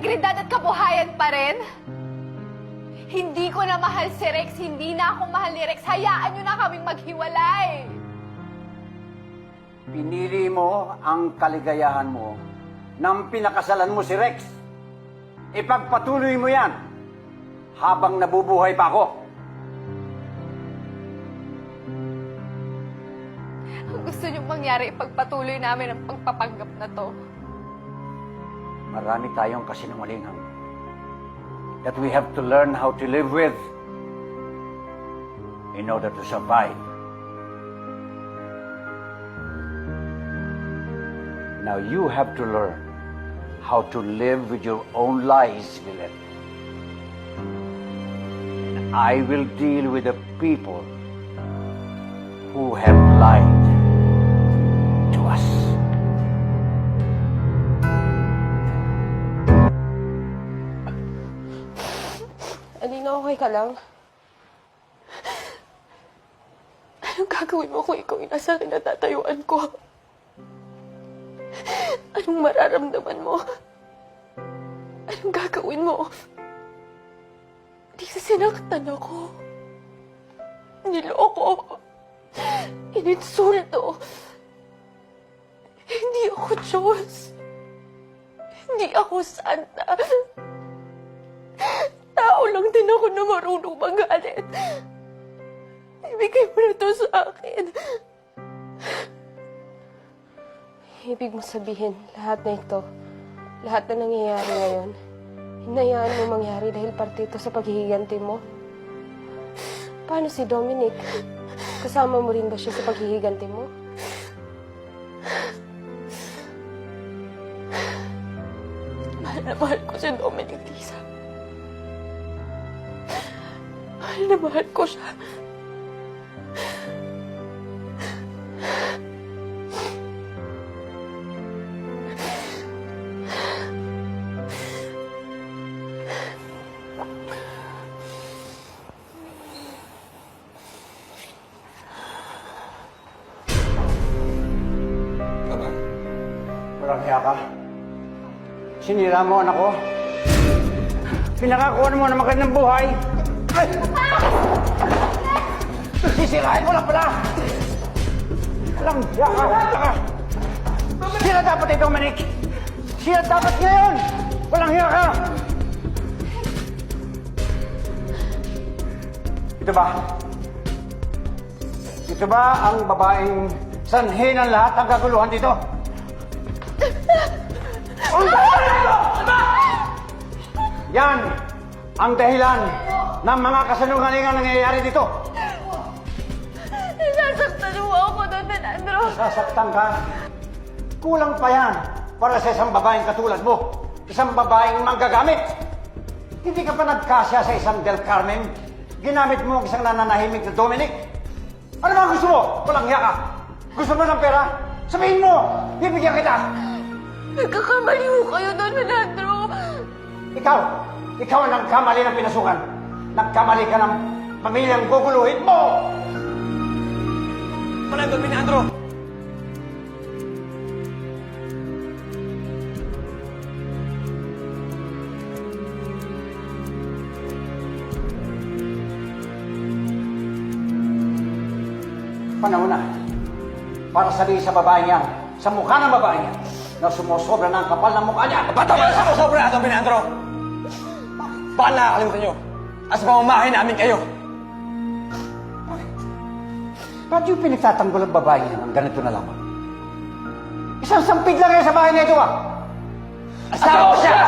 integridad at kabuhayan pa rin? Hindi ko na mahal si Rex, hindi na ako mahal ni Rex. Hayaan niyo na kaming maghiwalay. Pinili mo ang kaligayahan mo nang pinakasalan mo si Rex. Ipagpatuloy mo yan habang nabubuhay pa ako. Ang gusto niyong mangyari, ipagpatuloy namin ang pagpapanggap na to. Marami tayong kasinungalingan that we have to learn how to live with in order to survive. Now you have to learn how to live with your own lies, Lilith. And I will deal with the people who have lied to us. Alina, okay ka lang? Anong gagawin mo kung ikaw yung nasa kinatatayuan ko? Anong mararamdaman mo? Anong gagawin mo? Di sa sinaktan ako. Niloko. Ininsulto. Hindi ako Diyos. Hindi ako santa. Tao lang din ako na marunong magalit. Ibigay mo na to sa akin. Ibig mo sabihin, lahat na ito, lahat na nangyayari ngayon, hinayaan mo mangyari dahil parte ito sa paghihiganti mo? Paano si Dominic? Kasama mo rin ba siya sa paghihiganti mo? Mahal na mahal ko si Dominic, Lisa. Mahal na mahal ko siya. Walang hiya ka. Sinira mo anak ko. Pinakakuha mo na magandang buhay. Ay! Sisirain mo lang pala! Walang hiya ka! Sila dapat ito, Manik! Sila dapat ngayon! Walang hiya ka! Ito ba? Ito ba ang babaeng sanhi ng lahat ng kaguluhan dito? Yan ang dahilan ng mga kasalungalingan nangyayari dito. Nasasaktan mo ako, Don Alejandro. Sasaktan ka? Kulang pa yan para sa isang babaeng katulad mo. Isang babaeng manggagamit. Hindi ka pa nagkasya sa isang Del Carmen. Ginamit mo ang isang nananahimik na Dominic. Ano ba gusto mo? Walang hiya ka. Gusto mo ng pera? Sabihin mo! Bibigyan kita! Nagkakamali mo kayo, Don Alejandro. Ikaw ang nagkamali ng pinasukan. Nagkamali ka ng pamilyang guguluhin mo! Wala Don Alejandro! Panahon na para sabihin sa babaeng yan, sa mukha ng babaeng yan, na sumusobra ng kapal ng mukha niya. Ba't ako na sumusobra, Don Alejandro? Baka nakakalimutan nyo. At sa pamamahay namin kayo. Ba't yung pinagtatanggol ang babaeng yan ang ganito na lamang? Isang sampid lang yan sa bahay na ito, ah! Asawa ko siya!